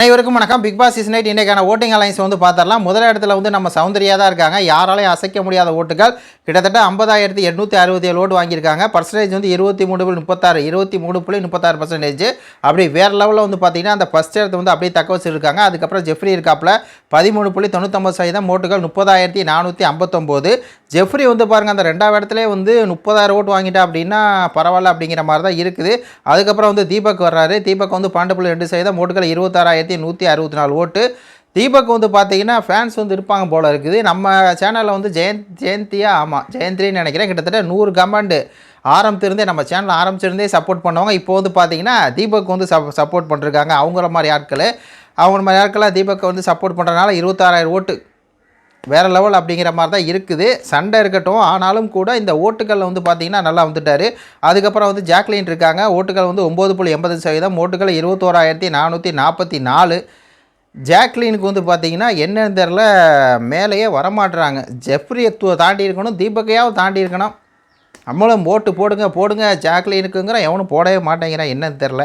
அனைவருக்கும் வணக்கம். Big Boss season 8 இன்றைக்கான ஓட்டிங் அலைன்ஸ் வந்து பார்த்துடலாம். முதல் இடத்துல வந்து நம்ம சௌந்தர்யா தான் இருக்காங்க. யாராலையும் அசைக்க முடியாத ஓட்டுகள் கிட்டத்தட்ட 50,867 ஓட்டு வாங்கியிருக்காங்க. பர்சன்டேஜ் வந்து 23.36 23.36%. அப்படி வேறு லெவலில் வந்து பார்த்தீங்கன்னா அந்த ஃபஸ்ட் இடத்தை வந்து அப்படியே தக்க வச்சுருக்காங்க. அதுக்கப்புறம் ஜெஃப்ரி இருக்காப்புல 13.99% ஓட்டுகள் 30,459. ஜெஃப்ரி வந்து பாருங்கள் அந்த ரெண்டாவது இடத்துல வந்து 30,000 ஓட்டு வாங்கிட்டா அப்படின்னா பரவாயில்ல அப்படிங்கிற மாதிரி தான் இருக்குது. அதுக்கப்புறம் வந்து தீபக் வர்றாரு. தீபக் வந்து 12.2% ஓட்டுகள் 26,164 ஓட்டு. தீபக் வந்து பார்த்தீங்கன்னா ஃபேன்ஸ் வந்து இருப்பாங்க போல் இருக்குது. நம்ம சேனலில் வந்து ஜெயந்தின்னு நினைக்கிறேன். கிட்டத்தட்ட 100 கமெண்ட் ஆரம்பிச்சிருந்தே நம்ம சேனல் ஆரம்பிச்சிருந்தே சப்போர்ட் பண்ணுவாங்க. இப்போ வந்து பார்த்தீங்கன்னா தீபக் வந்து சப்போர்ட் பண்ணிருக்காங்க. அவங்கள மாதிரி ஆட்களை தீபக் வந்து சப்போர்ட் பண்ணுறதுனால 26,000 ஓட்டு வேறு லெவல் அப்படிங்கிற மாதிரி தான் இருக்குது. சண்டை இருக்கட்டும், ஆனாலும் கூட இந்த ஓட்டுகளில் வந்து பார்த்திங்கன்னா நல்லா வந்துட்டார். அதுக்கப்புறம் வந்து ஜாக்லின் இருக்காங்க. ஓட்டுகள் வந்து 9.80%, ஓட்டுகள் 21,444. ஜாக்லினுக்கு வந்து பார்த்திங்கன்னா என்னன்னு தெரில, மேலேயே வரமாட்டுறாங்க. ஜெஃப்ரியை தாண்டி இருக்கணும், தீபக்கையாவது தாண்டி இருக்கணும். நம்மளும் ஓட்டு போடுங்க ஜாக்லினுக்குங்கிற எவனும் போடவே மாட்டேங்கிறான், என்னன்னு தெரில.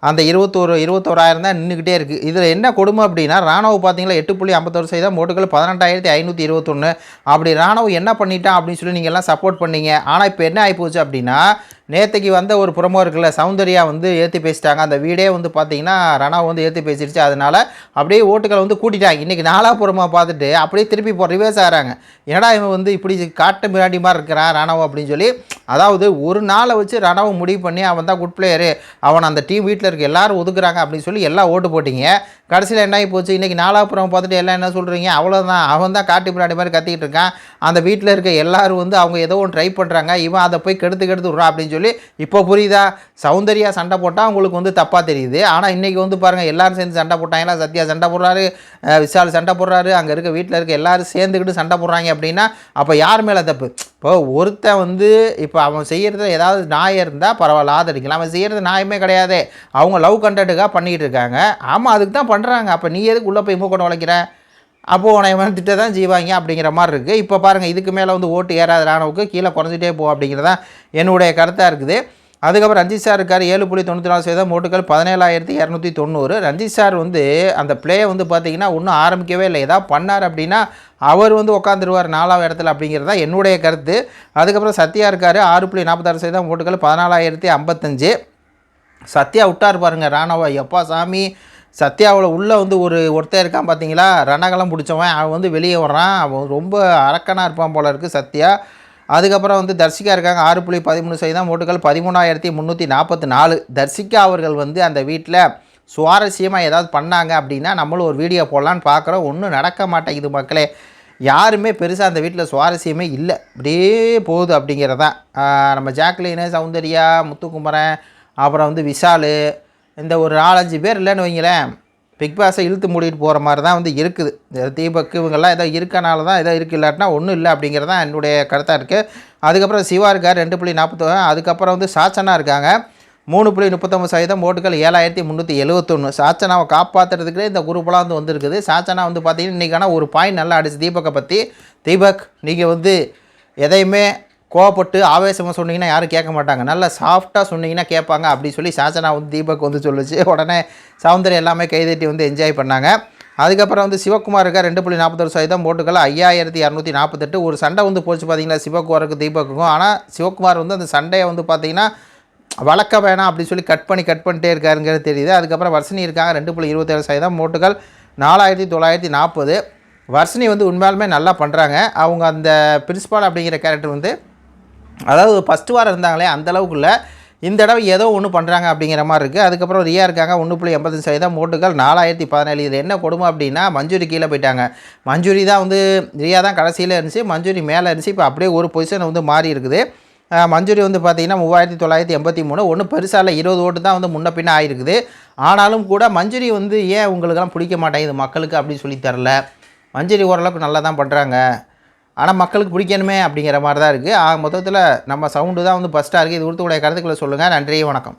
அந்த 21,000 தான் நின்றுக்கிட்டே இருக்குது. இதில் என்ன கொடுமை அப்படின்னா, ராணுவ பார்த்தீங்களா 8.51%, ஓட்டுகள் 18,521. அப்படி ராணுவ என்ன பண்ணிட்டான் அப்படின்னு சொல்லி நீங்கள் எல்லாம் சப்போர்ட் பண்ணீங்க. ஆனால் இப்போ என்ன ஆகிப்போச்சு அப்படின்னா, நேற்றுக்கு வந்த ஒரு ப்ரொமோ இருக்குல்ல, சௌந்தர்யா வந்து ஏற்றி பேசிட்டாங்க. அந்த வீடே வந்து பார்த்தீங்கன்னா ரணா வந்து ஏற்றி பேசிடுச்சு. அதனால் அப்படியே ஓட்டுகளை வந்து கூட்டிட்டாங்க. இன்றைக்கி நாலாபுரமாக பார்த்துட்டு அப்படியே திருப்பி ரிவர்ஸ் ஆகிறாங்க. என்னடா இவன் வந்து இப்படி காட்டு மிராண்டி மாதிரி இருக்கிறான் ரணாவை அப்படின்னு சொல்லி. அதாவது ஒரு நாளை வச்சு ரணாவை முடிவு பண்ணி அவன் தான் குட் பிளேயரு, அவன் அந்த டீம் வீட்டில் இருக்க எல்லாரும் ஒதுக்குறாங்க அப்படின்னு சொல்லி எல்லாம் ஓட்டு போட்டிங்க. கடைசியில் என்ன ஆகி போச்சு, இன்றைக்கி நாலாபுரம் பார்த்துட்டு எல்லாம் என்ன சொல்கிறீங்க, அவ்வளோதான் அவன் தான் காட்டு பிராடி மாதிரி கத்திக்கிட்டு இருக்கான். அந்த வீட்டில் இருக்க எல்லோரும் வந்து அவங்க ஏதோ ஒன்று ட்ரை பண்ணுறாங்க, இவன் அதை போய் கெடுத்து விட்றான் அப்படின்னு சொல்லி. இப்போ புரியுதா? சௌந்தர்யா சண்டை போட்டால் அவங்களுக்கு வந்து தப்பாக தெரியுது. ஆனால் இன்றைக்கி வந்து பாருங்கள் எல்லோரும் சேர்ந்து சண்டை போட்டாங்களா, சத்யா சண்டை போடுறாரு, விஷால் சண்டை போடுறாரு, அங்கே இருக்க வீட்டில் இருக்க எல்லோரும் சேர்ந்துக்கிட்டு சண்டை போடுறாங்க அப்படின்னா அப்போ யார் மேலே தப்பு? இப்போ ஒருத்தன் வந்து இப்போ அவன் செய்கிறது ஏதாவது நியாயம் இருந்தால் பரவாயில்ல, ஆதரிக்கலாம். அவன் செய்கிறது நியாயமே கிடையாது. அவங்க லவ் கண்டென்ட்டுக்காக பண்ணிக்கிட்டு இருக்காங்க. ஆமாம், அதுக்கு தான் பண்ணுறாங்க. அப்போ நீ எதுக்கு உள்ளே போய் மூக்கொண்டு உழைக்கிற? அப்போது உன்னை திட்ட தான் செய்வாங்க அப்படிங்கிற மாதிரி இருக்குது. இப்போ பாருங்கள், இதுக்கு மேலே வந்து ஓட்டு ஏறாத ராணுவுக்கு கீழே குறைஞ்சிட்டே போ அப்படிங்கிறதான் என்னுடைய கருத்தாக இருக்குது. அதுக்கப்புறம் ரஞ்சித் சார் இருக்கார். 7.94% ஓட்டுகள் 17,290. ரஞ்சித் சார் வந்து அந்த பிளே வந்து பார்த்திங்கன்னா இன்னும் ஆரம்பிக்கவே இல்லை. ஏதாவது பண்ணார் அப்படின்னா அவர் வந்து உட்காந்துருவார் 4வது இடத்துல அப்படிங்கிறது தான் என்னுடைய கருத்து. அதுக்கப்புறம் சத்யா இருக்கார். 6.46% ஓட்டுகள் 14,055. சத்யா விட்டார் பாருங்கள் ராணவா. எப்பா சாமி, சத்யாவில் உள்ளே வந்து ஒருத்தர் இருக்கான் பார்த்தீங்களா, ரணகலம் பிடிச்சவன். அவன் வந்து வெளியே வர்றான். அவன் ரொம்ப அரக்கனாக இருப்பான் போல இருக்குது சத்யா. அதுக்கப்புறம் வந்து தர்ஷிகா இருக்காங்க. 6.13% ஓட்டுகள் 13,344. தர்ஷிகா அவர்கள் வந்து அந்த வீட்டில் சுவாரஸ்யமாக ஏதாவது பண்ணாங்க அப்படின்னா நம்மளும் ஒரு வீடியோ போடலான்னு பார்க்குறோம். ஒன்றும் நடக்க மாட்டேங்குது மக்களே. யாருமே பெருசாக அந்த வீட்டில் சுவாரஸ்யமே இல்லை, அப்படியே போகுது அப்படிங்கிறதான். நம்ம ஜாக்லினு, சௌந்தர்யா, முத்துக்குமரன், அப்புறம் வந்து விஷால், இந்த ஒரு 4-5 பேர் இல்லைன்னு வைங்களேன், பிக் பாஸை இழுத்து மூடிட்டு போகிற மாதிரி தான் வந்து இருக்குது. தீபக் இவங்கெல்லாம் ஏதோ இருக்கனால தான் ஏதோ இருக்குது, இல்லாட்டினா ஒன்றும் இல்லை அப்படிங்கிறது தான் என்னுடைய கருத்தாக இருக்குது. அதுக்கப்புறம் சிவா இருக்கார் 2.41. அதுக்கப்புறம் வந்து சாச்சனா இருக்காங்க 3.39%, ஓட்டுகள் 7,371. சாச்சனாவை காப்பாற்றுறதுக்கு இந்த குரூப்பெல்லாம் வந்து வந்துருக்குது. சாச்சனா வந்து பார்த்திங்கன்னா இன்றைக்கான ஒரு பாயிண்ட் நல்லா அடிச்சு தீபக்கை பற்றி. தீபக், நீங்கள் வந்து எதையுமே கோவப்பட்டு ஆவேசமாக சொன்னீங்கன்னா யாரும் கேட்க மாட்டாங்க, நல்லா சாஃப்டாக சொன்னீங்கன்னா கேட்பாங்க அப்படி சொல்லி சாச்சனா வந்து தீபக் வந்து சொல்லிச்சு. உடனே சௌந்தர்யா எல்லாமே கைதட்டி வந்து என்ஜாய் பண்ணாங்க. அதுக்கப்புறம் வந்து சிவகுமார் இருக்கா 2.41%, ஓட்டுகள் 5,248. ஒரு சண்டை வந்து போச்சு பார்த்தீங்களா சிவகுமாருக்கு தீபக்குக்கும். ஆனால் சிவகுமார் வந்து அந்த சண்டையை வந்து பார்த்திங்கன்னா வளர்க்க வேணாம் அப்படின்னு சொல்லி கட் பண்ணிட்டே இருக்காருங்கிறது தெரியுது. அதுக்கப்புறம் வர்ஷினி இருக்காங்க 2.27%, ஓட்டுகள் 4,940. வர்ஷினி வந்து உண்மையாலுமே நல்லா பண்ணுறாங்க. அவங்க அந்த பிரின்சிபால் அப்படிங்கிற கேரக்டர் வந்து, அதாவது ஃபஸ்ட்டு வாரம் இருந்தாங்களே அந்தளவுக்குள்ள இந்த தடவை ஏதோ ஒன்று பண்ணுறாங்க அப்படிங்கிற மாதிரி இருக்குது. அதுக்கப்புறம் ரியா இருக்காங்க 1.85%, ஓட்டுகள் 4,017. இது என்ன கொடுமை அப்படின்னா மஞ்சுரி கீழே போயிட்டாங்க. மஞ்சுரி தான் வந்து, ரியா தான் கடைசியில் இருந்துச்சு, மஞ்சுரி மேலே இருந்துச்சு. இப்போ அப்படியே ஒரு பொசிஷன் வந்து மாறி இருக்குது. மஞ்சுரி வந்து பார்த்திங்கன்னா 3,983. ஒன்றும் பெருசாக 20 ஓட்டு தான் வந்து முன்ன பின்ன ஆகிருக்குது. ஆனாலும் கூட மஞ்சுரி வந்து ஏன் உங்களுக்கெல்லாம் பிடிக்க மாட்டேங்குது மக்களுக்கு அப்படின்னு சொல்லி தரல. மஞ்சுரி ஓரளவுக்கு நல்லா தான் பண்ணுறாங்க, ஆனால் மக்களுக்கு பிடிக்கணுமே அப்படிங்கிற மாதிரி தான் இருக்குது. மொத்தத்தில் நம்ம சவுண்டு தான் வந்து ஃபஸ்ட்டாக இருக்குது. இது குறித்து உடைய கருத்துக்களை சொல்லுங்கள். நன்றி, வணக்கம்.